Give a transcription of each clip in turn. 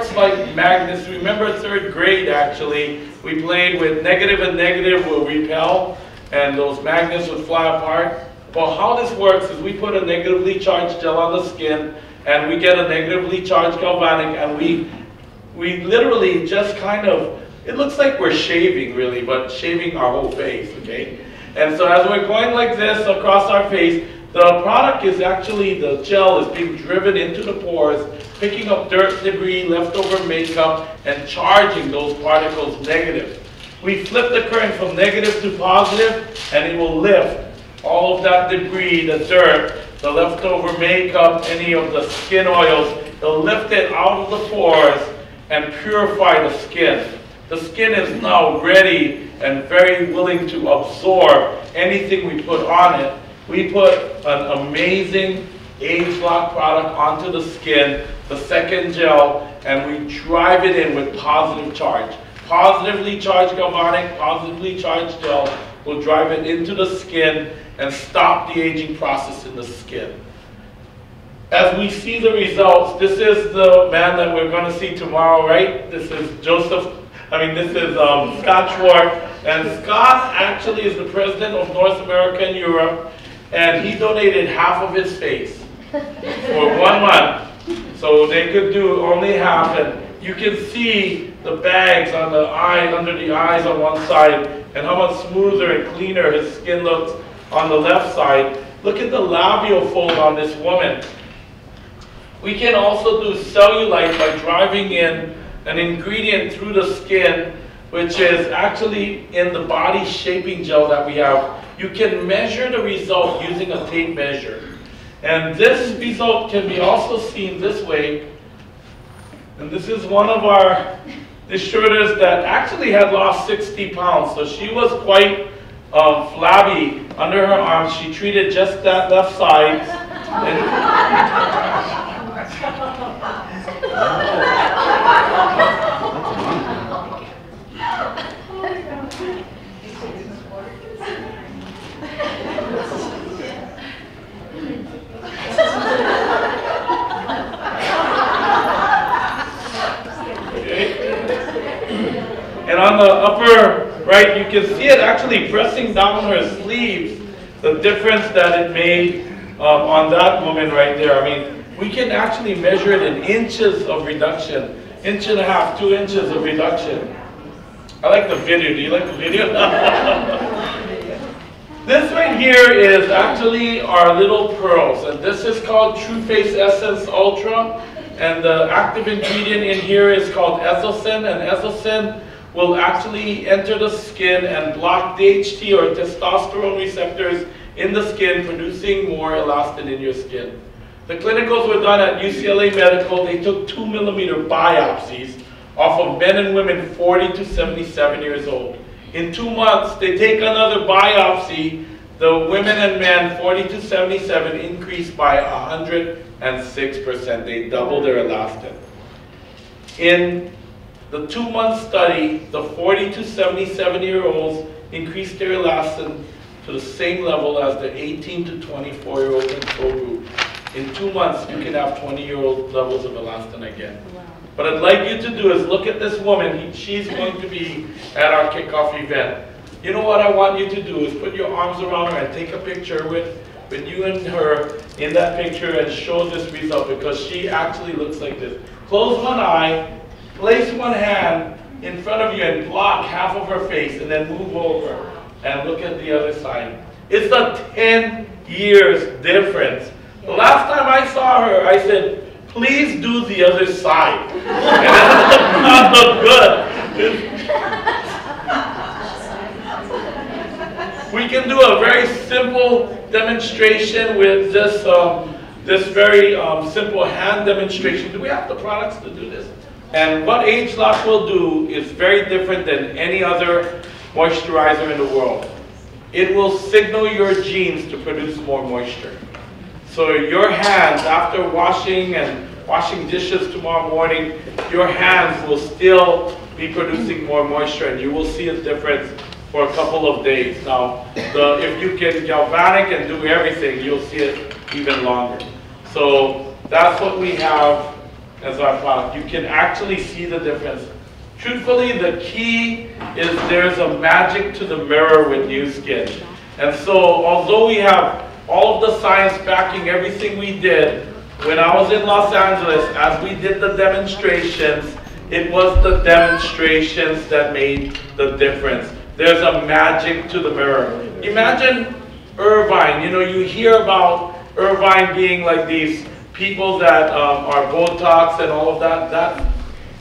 works like magnets. Remember 3rd grade actually, we played with negative and negative will repel, and those magnets would fly apart. Well, how this works is we put a negatively charged gel on the skin, and we get a negatively charged galvanic, and we literally just kind of, it looks like we're shaving really, but shaving our whole face, okay? And so as we're going like this across our face, the product is actually, the gel is being driven into the pores, picking up dirt, debris, leftover makeup, and charging those particles negative. We flip the current from negative to positive, and it will lift all of that debris, the dirt, the leftover makeup, any of the skin oils. It'll lift it out of the pores and purify the skin. The skin is now ready and very willing to absorb anything we put on it. We put an amazing age-lock product onto the skin, the second gel, and we drive it in with positive charge. Positively charged galvanic, positively charged gel will drive it into the skin and stop the aging process in the skin. As we see the results, this is the man that we're going to see tomorrow, right? This is this is Scott Schwartz, and Scott actually is the president of North America and Europe, and he donated half of his face for 1 month, so they could do only half, and you can see the bags on the eye, under the eyes on one side, and how much smoother and cleaner his skin looks on the left side. Look at the labial fold on this woman. We can also do cellulite by driving in an ingredient through the skin, which is actually in the body shaping gel that we have. You can measure the result using a tape measure. And this result can be also seen this way. And this is one of our distributors that actually had lost 60 pounds. So she was quite flabby under her arms. She treated just that left side. And on the upper right, you can see it actually pressing down her sleeves, the difference that it made on that woman right there. I mean, we can actually measure it in inches of reduction, 1.5 to 2 inches of reduction. I like the video. Do you like the video? This right here is actually our little pearls, and this is called True Face Essence Ultra, and the active ingredient in here is called Ezosin, and Ezosin will actually enter the skin and block DHT or testosterone receptors in the skin, producing more elastin in your skin. The clinicals were done at UCLA Medical. They took 2mm biopsies off of men and women 40 to 77 years old. In 2 months, they take another biopsy. The women and men 40 to 77 increased by 106%. They doubled their elastin. In the 2-month study, the 40 to 77-year-olds increased their elastin to the same level as the 18 to 24-year-old control group. In 2 months, you can have 20-year-old levels of elastin again. Wow. What I'd like you to do is look at this woman. She's going to be at our kickoff event. You know what I want you to do is put your arms around her and take a picture with you and her in that picture and show this result, because she actually looks like this. Close one eye, place one hand in front of you and block half of her face, and then move over and look at the other side. It's a 10 years difference. The last time I saw her, I said, please do the other side. And it does not look good. We can do a very simple demonstration with this, this very simple hand demonstration. Do we have the products to do this? And what ageLOC will do is very different than any other moisturizer in the world. It will signal your genes to produce more moisture. So your hands, after washing and washing dishes tomorrow morning, your hands will still be producing more moisture, and you will see a difference for a couple of days. Now, if you can galvanic and do everything, you'll see it even longer. So that's what we have as our product. You can actually see the difference. Truthfully, the key is there's a magic to the mirror with New Skin. And so, although we have all of the science backing everything we did, when I was in Los Angeles, as we did the demonstrations, it was the demonstrations that made the difference. There's a magic to the mirror. Imagine Irvine. You know, you hear about Irvine being like these people that are Botox and all of that. That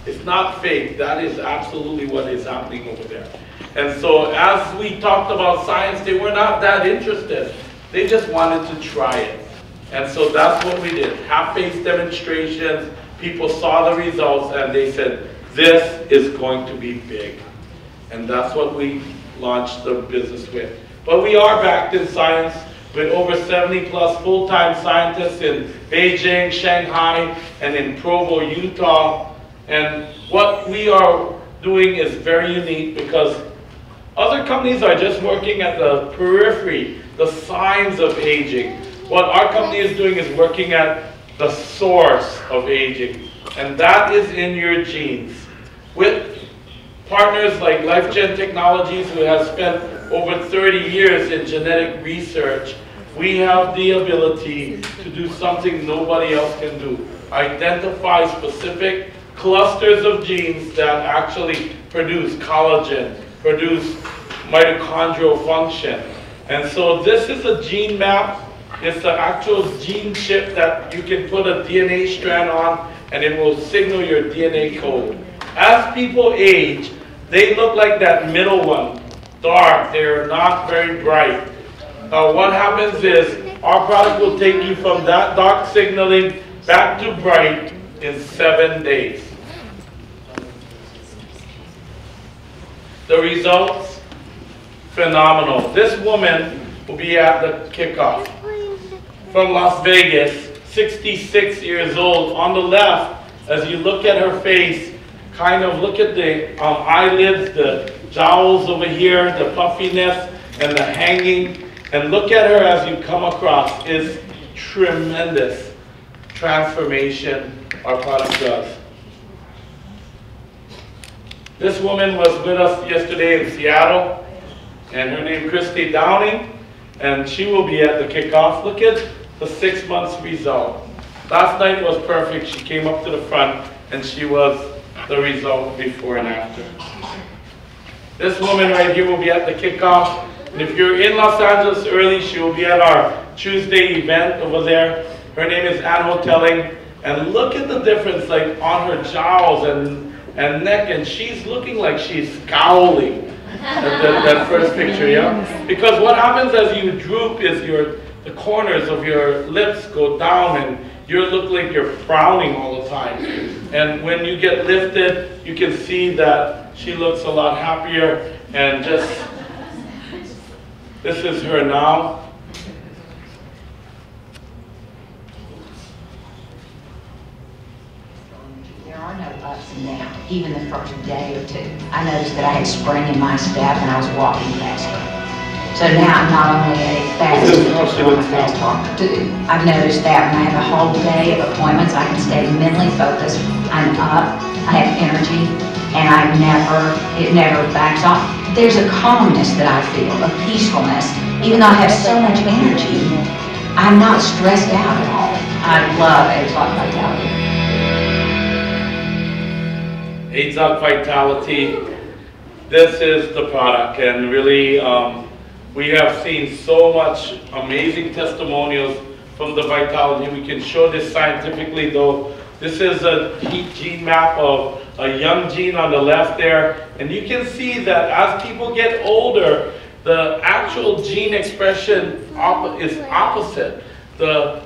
is not fake. That is absolutely what is happening over there. And so as we talked about science, they were not that interested. They just wanted to try it. And so that's what we did. Half-face demonstrations. People saw the results and they said, this is going to be big. And that's what we launched the business with. But we are backed in science with over 70 plus full-time scientists in Beijing, Shanghai, and in Provo, Utah. And what we are doing is very unique because other companies are just working at the periphery, the signs of aging. What our company is doing is working at the source of aging, and that is in your genes. With partners like LifeGen Technologies, who has spent over 30 years in genetic research, we have the ability to do something nobody else can do. Identify specific clusters of genes that actually produce collagen, produce mitochondrial function. And so this is a gene map. It's the actual gene chip that you can put a DNA strand on and it will signal your DNA code. As people age, they look like that middle one, dark. They're not very bright. What happens is our product will take you from that dark signaling back to bright in 7 days. The results, phenomenal. This woman will be at the kickoff. From Las Vegas, 66 years old. On the left, as you look at her face, kind of look at the eyelids, the jowls over here, the puffiness, and the hanging. And look at her as you come across. Is tremendous transformation our product does. This woman was with us yesterday in Seattle, and her name is Christy Downing, and she will be at the kickoff. Look at the 6 months result. Last night was perfect. She came up to the front, and she was the result before and after. This woman right here will be at the kickoff, and if you're in Los Angeles early, she will be at our Tuesday event over there. Her name is Ann Hotelling, and look at the difference, like on her jowls and neck, and she's looking like she's scowling. That first picture, yeah? Because what happens as you droop is the corners of your lips go down and you look like you're frowning all the time. And when you get lifted, you can see that she looks a lot happier, and just, this is her now. There are no ups and downs, even the first day or two. I noticed that I had spring in my step and I was walking faster. So now I'm not only a fast walker too. I've noticed that when I have a whole day of appointments, I can stay mentally focused. I'm up, I have energy, and it never backs off. There's a calmness that I feel, a peacefulness. Even though I have so much energy, I'm not stressed out at all. I love Age-Lock Vitality. Age-Lock Vitality, this is the product, and really we have seen so much amazing testimonials from the Vitality. We can show this scientifically though. This is a heat gene map of a young gene on the left there, and you can see that as people get older, the actual gene expression is opposite. The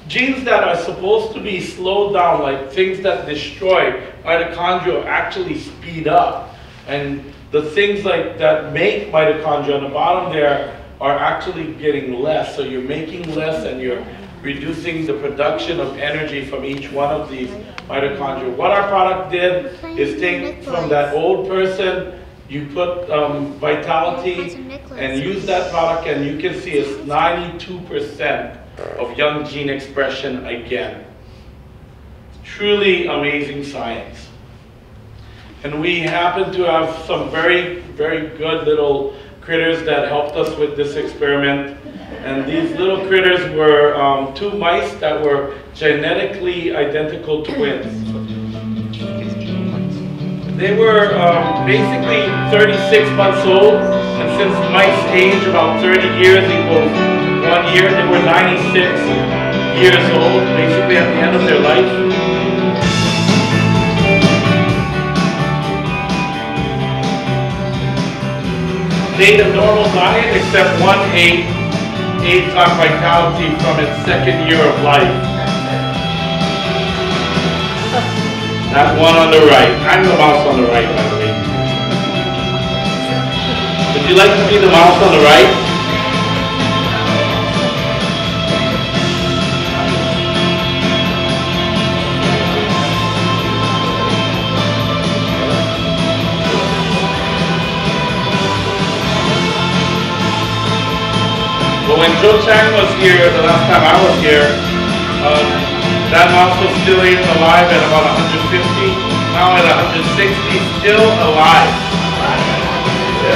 genes that are supposed to be slowed down, like things that destroy mitochondria, actually speed up. And the things like that make mitochondria on the bottom there are actually getting less. So you're making less and you're reducing the production of energy from each one of these mitochondria. What our product did is take from that old person, you put Vitality and use that product, and you can see it's 92% of young gene expression again. truly amazing science. And we happen to have some very, very good little critters that helped us with this experiment. And these little critters were 2 mice that were genetically identical twins. They were basically 36 months old, and since mice age about 30 years equals 1 year, they were 96 years old, basically at the end of their life. They ate a normal diet, except one ate on vitality from its 2nd year of life. That one on the right. I'm the mouse on the right, by the way. Would you like to be the mouse on the right? Well, when Joe Chang was here, the last time I was here, that mouse was still alive at about 150. Now at 160, still alive.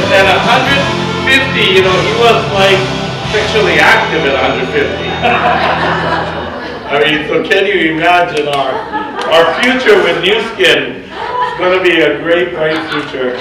At 150, you know, he was like sexually active at 150. I mean, so can you imagine our future with new skin? It's going to be a great, great future.